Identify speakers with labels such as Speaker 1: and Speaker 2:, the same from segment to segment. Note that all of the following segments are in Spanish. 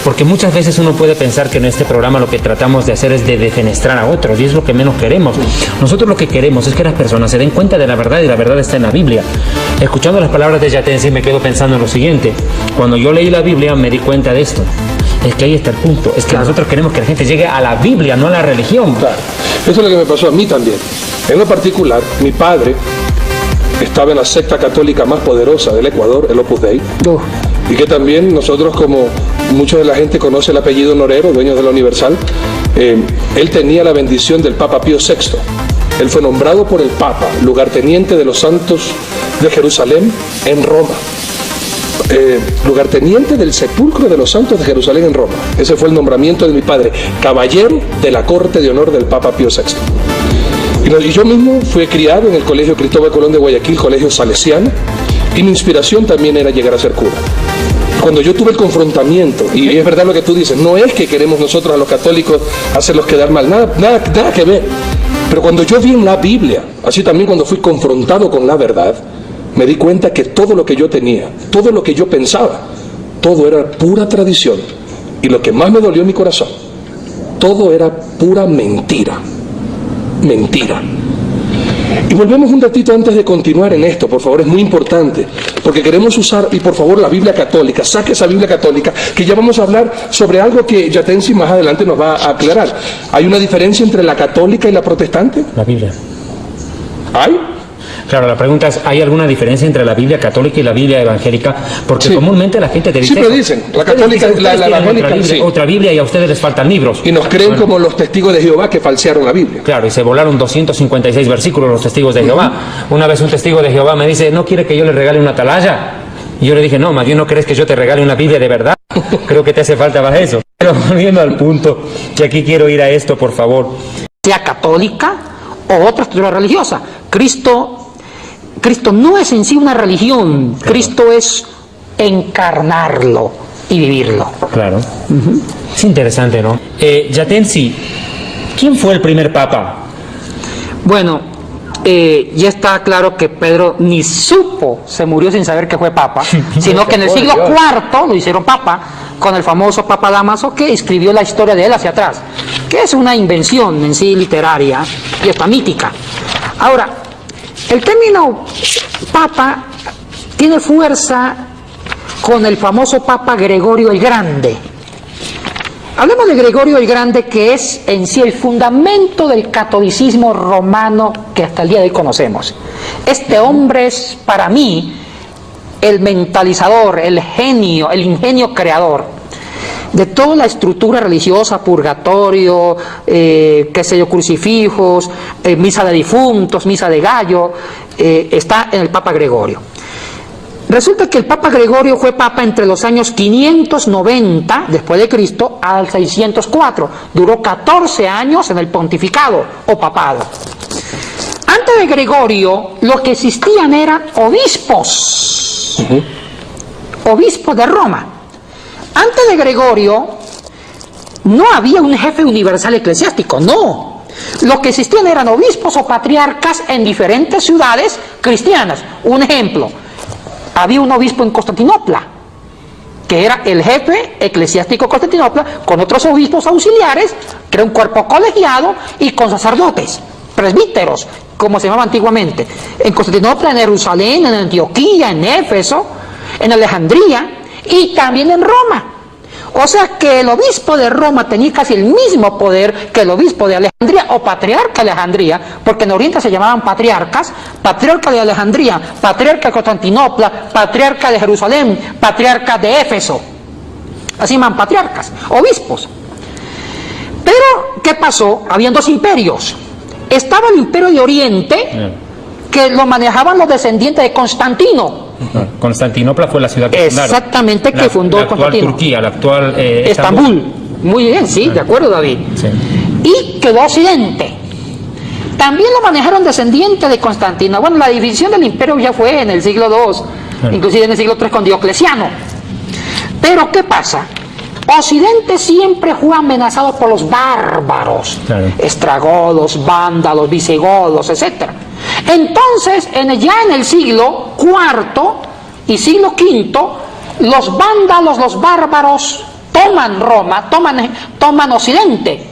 Speaker 1: Porque muchas veces uno puede pensar que en este programa lo que tratamos de hacer es de defenestrar a otros, y es lo que menos queremos. Nosotros lo que queremos es que las personas se den cuenta de la verdad, y la verdad está en la Biblia. Escuchando las palabras de Yatensi me quedo pensando en lo siguiente. Cuando yo leí la Biblia me di cuenta de esto. Es que ahí está el punto. Es que nosotros queremos que la gente llegue a la Biblia, no a la religión.
Speaker 2: Claro. Eso es lo que me pasó a mí también. En lo particular, mi padre estaba en la secta católica más poderosa del Ecuador, el Opus Dei, y que también nosotros, como mucha de la gente conoce el apellido Norero, dueño de la Universal, él tenía la bendición del Papa Pío VI. Él fue nombrado por el Papa lugarteniente de los santos de Jerusalén en Roma. Lugarteniente del sepulcro de los santos de Jerusalén en Roma. Ese fue el nombramiento de mi padre, caballero de la corte de honor del Papa Pío VI. Y yo mismo fui criado en el Colegio Cristóbal Colón de Guayaquil, colegio salesiano, y mi inspiración también era llegar a ser cura. Cuando yo tuve el confrontamiento, y es verdad lo que tú dices, no es que queremos nosotros a los católicos hacerlos quedar mal, nada que ver. Pero cuando yo vi en la Biblia, así también cuando fui confrontado con la verdad, me di cuenta que todo lo que yo tenía, todo lo que yo pensaba, todo era pura tradición. Y lo que más me dolió en mi corazón, todo era pura mentira. Mentira. Y volvemos un ratito antes de continuar en esto, por favor, es muy importante, porque queremos usar, y por favor, la Biblia católica, saque esa Biblia católica, que ya vamos a hablar sobre algo que Yatensi más adelante nos va a aclarar. ¿Hay una diferencia entre la católica y la protestante?
Speaker 1: La Biblia.
Speaker 2: ¿Hay?
Speaker 1: Claro, la pregunta es, ¿hay alguna diferencia entre la Biblia católica y la Biblia evangélica? Porque
Speaker 2: sí,
Speaker 1: comúnmente la gente te dice...
Speaker 2: Siempre dicen, la católica, la evangélica,
Speaker 1: otra Biblia y a ustedes les faltan libros.
Speaker 2: Y nos creen como los testigos de Jehová que falsearon la Biblia.
Speaker 1: Claro, y se volaron 256 versículos los testigos de Jehová. Una vez un testigo de Jehová me dice, ¿no quiere que yo le regale una atalaya? Y yo le dije, no, más bien no crees que yo te regale una Biblia de verdad. Creo que te hace falta más eso. Pero volviendo al punto, que aquí quiero ir a esto, por favor.
Speaker 3: Sea católica o otra estructura religiosa. Cristo no es en sí una religión, claro. Cristo es encarnarlo y vivirlo.
Speaker 1: Claro. Es interesante, ¿no? Yatensi, ¿quién fue el primer papa?
Speaker 3: Bueno, ya está claro que Pedro ni supo, se murió sin saber que fue papa, sino que en el siglo IV lo hicieron papa, con el famoso Papa Dámaso, que escribió la historia de él hacia atrás, que es una invención en sí literaria y hasta mítica. Ahora, el término papa tiene fuerza con el famoso Papa Gregorio el Grande. Hablemos de Gregorio el Grande, que es en sí el fundamento del catolicismo romano que hasta el día de hoy conocemos. Este hombre es para mí el mentalizador, el genio, el ingenio creador de toda la estructura religiosa, purgatorio, crucifijos, misa de difuntos, misa de gallo, está en el Papa Gregorio. Resulta que el Papa Gregorio fue papa entre los años 590 después de Cristo al 604. Duró 14 años en el pontificado o papado. Antes de Gregorio, lo que existían eran obispos. Obispos de Roma. Antes de Gregorio, no había un jefe universal eclesiástico, no. Lo que existían eran obispos o patriarcas en diferentes ciudades cristianas. Un ejemplo, había un obispo en Constantinopla, que era el jefe eclesiástico de Constantinopla, con otros obispos auxiliares, que era un cuerpo colegiado, y con sacerdotes, presbíteros, como se llamaba antiguamente. En Constantinopla, en Jerusalén, en Antioquía, en Éfeso, en Alejandría, y también en Roma. O sea que el obispo de Roma tenía casi el mismo poder que el obispo de Alejandría o patriarca de Alejandría, porque en Oriente se llamaban patriarcas, patriarca de Alejandría, patriarca de Constantinopla, patriarca de Jerusalén, patriarca de Éfeso. Así llaman patriarcas, obispos. Pero, ¿qué pasó? Habían dos imperios. Estaba el imperio de Oriente, que lo manejaban los descendientes de Constantino.
Speaker 1: Constantinopla fue la ciudad que fundaron.
Speaker 3: Exactamente, que fundó Constantino.
Speaker 1: Turquía, la actual
Speaker 3: Estambul. Muy bien, sí, de acuerdo, David.
Speaker 1: Sí.
Speaker 3: Y quedó Occidente. También lo manejaron descendientes de Constantino. Bueno, la división del imperio ya fue en el siglo II, inclusive en el siglo III con Diocleciano. Pero, ¿qué pasa? Occidente siempre fue amenazado por los bárbaros, estragolos, vándalos, visigodos, etc. Entonces, ya en el siglo IV y siglo V, los vándalos, los bárbaros, toman Roma, toman Occidente.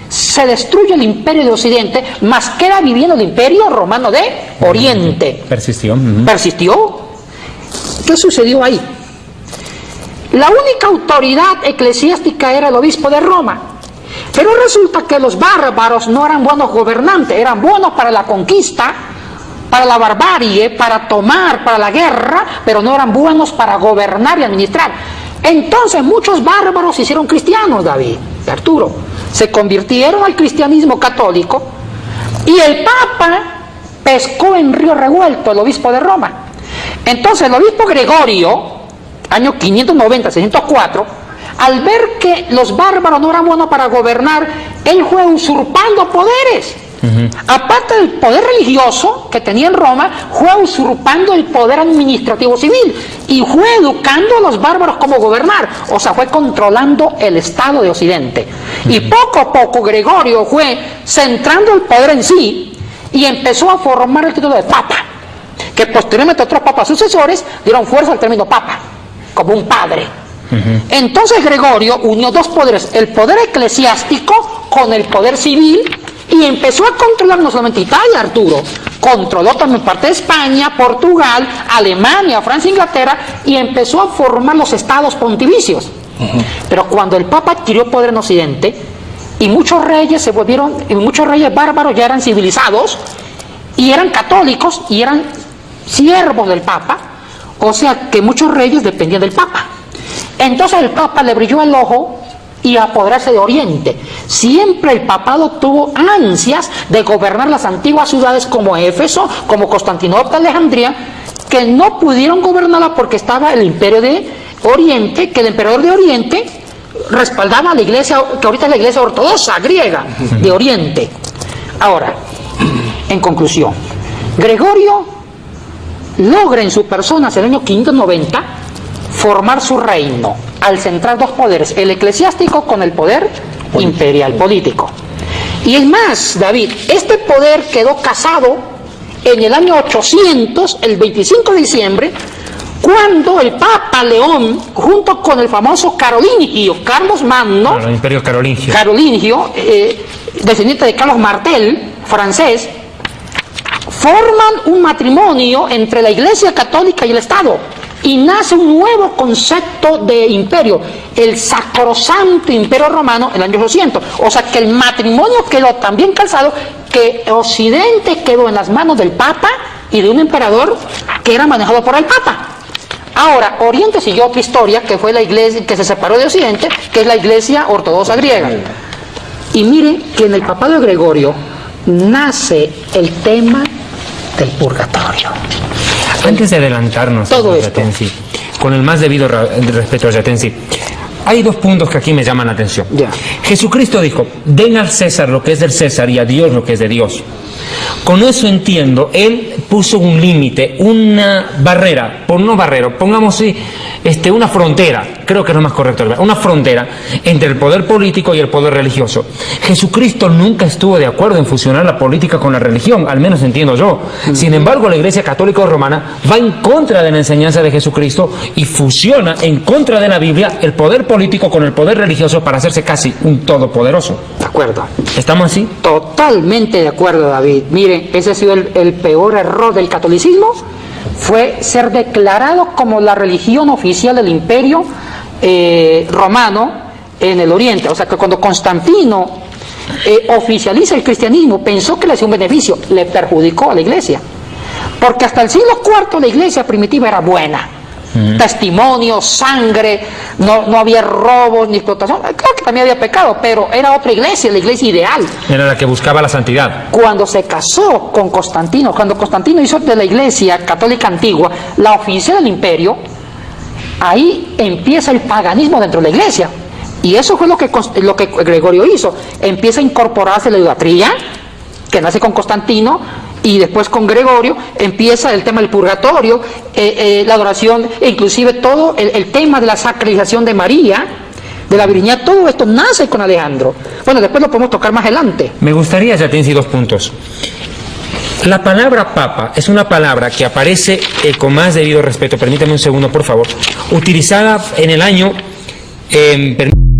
Speaker 3: Se destruye el imperio de Occidente, mas queda viviendo el imperio romano de Oriente.
Speaker 1: Persistió.
Speaker 3: Persistió. ¿Qué sucedió ahí? La única autoridad eclesiástica era el obispo de Roma. Pero resulta que los bárbaros no eran buenos gobernantes, eran buenos para la conquista, para la barbarie, para tomar, para la guerra, pero no eran buenos para gobernar y administrar. Entonces muchos bárbaros se hicieron cristianos, David, Arturo. Se convirtieron al cristianismo católico y el Papa pescó en río revuelto, el obispo de Roma. Entonces el obispo Gregorio, año 590-604, al ver que los bárbaros no eran buenos para gobernar, él fue usurpando poderes. Aparte del poder religioso que tenía en Roma, fue usurpando el poder administrativo civil y fue educando a los bárbaros cómo gobernar, o sea, fue controlando el Estado de Occidente. Y poco a poco Gregorio fue centrando el poder en sí y empezó a formar el título de Papa, que posteriormente otros papas sucesores dieron fuerza al término Papa, como un padre. Entonces Gregorio unió dos poderes, el poder eclesiástico con el poder civil, y empezó a controlar no solamente Italia, Arturo, controló también parte de España, Portugal, Alemania, Francia, Inglaterra, y empezó a formar los estados pontificios. Pero cuando el Papa adquirió poder en Occidente, y muchos reyes bárbaros ya eran civilizados, y eran católicos, y eran siervos del Papa, o sea que muchos reyes dependían del Papa. Entonces el Papa le brilló el ojo y apoderarse de Oriente. Siempre el papado tuvo ansias de gobernar las antiguas ciudades como Éfeso, como Constantinopla, Alejandría, que no pudieron gobernarla porque estaba el imperio de Oriente, que el emperador de Oriente respaldaba a la iglesia, que ahorita es la iglesia ortodoxa griega de Oriente. Ahora, en conclusión, Gregorio logra en su persona hacia el año 590 formar su reino, al centrar dos poderes, el eclesiástico con el poder imperial político. Y es más, David, este poder quedó casado en el año 800, el 25 de diciembre, cuando el Papa León, junto con el famoso carolingio, Carlos Magno,
Speaker 1: el imperio
Speaker 3: carolingio, descendiente de Carlos Martel, francés, forman un matrimonio entre la Iglesia Católica y el Estado. Y nace un nuevo concepto de imperio, el Sacrosanto Imperio Romano en el año 800. O sea que el matrimonio quedó tan bien calzado que Occidente quedó en las manos del Papa y de un emperador que era manejado por el Papa. Ahora, Oriente siguió otra historia, que fue la iglesia que se separó de Occidente, que es la iglesia ortodoxa griega. Y miren que en el papado de Gregorio nace el tema del purgatorio.
Speaker 1: Antes de adelantarnos
Speaker 3: todo
Speaker 1: a
Speaker 3: esto,
Speaker 1: Yatensi, con el más debido respeto a Yatensi, hay dos puntos que aquí me llaman la atención.
Speaker 3: Ya.
Speaker 1: Jesucristo dijo, den al César lo que es del César y a Dios lo que es de Dios. Con eso entiendo, él puso un límite, una barrera, pongamos una frontera, creo que es lo más correcto, una frontera entre el poder político y el poder religioso. Jesucristo nunca estuvo de acuerdo en fusionar la política con la religión, al menos entiendo yo. Sin embargo, la Iglesia Católica Romana va en contra de la enseñanza de Jesucristo y fusiona en contra de la Biblia el poder político con el poder religioso para hacerse casi un todopoderoso.
Speaker 3: De acuerdo.
Speaker 1: ¿Estamos así?
Speaker 3: Totalmente de acuerdo, David. Miren, ese ha sido el peor error del catolicismo, fue ser declarado como la religión oficial del imperio romano en el Oriente. O sea que cuando Constantino oficializa el cristianismo, pensó que le hacía un beneficio, le perjudicó a la iglesia. Porque hasta el siglo IV la iglesia primitiva era buena. Testimonio, sangre, no había robos ni explotación. Claro que también había pecado, pero era otra iglesia, la iglesia ideal.
Speaker 1: Era la que buscaba la santidad.
Speaker 3: Cuando se casó con Constantino, cuando Constantino hizo de la iglesia católica antigua la oficial del imperio, ahí empieza el paganismo dentro de la iglesia. Y eso fue lo que Gregorio hizo. Empieza a incorporarse la idolatría, que nace con Constantino, y después con Gregorio empieza el tema del purgatorio, la adoración, e inclusive todo el tema de la sacralización de María, de la virginidad, todo esto nace con Alejandro. Bueno, después lo podemos tocar más adelante.
Speaker 1: Me gustaría, Yatensi, dos puntos. La palabra papa es una palabra que aparece con más debido respeto, permítame un segundo por favor, utilizada en el año Permítame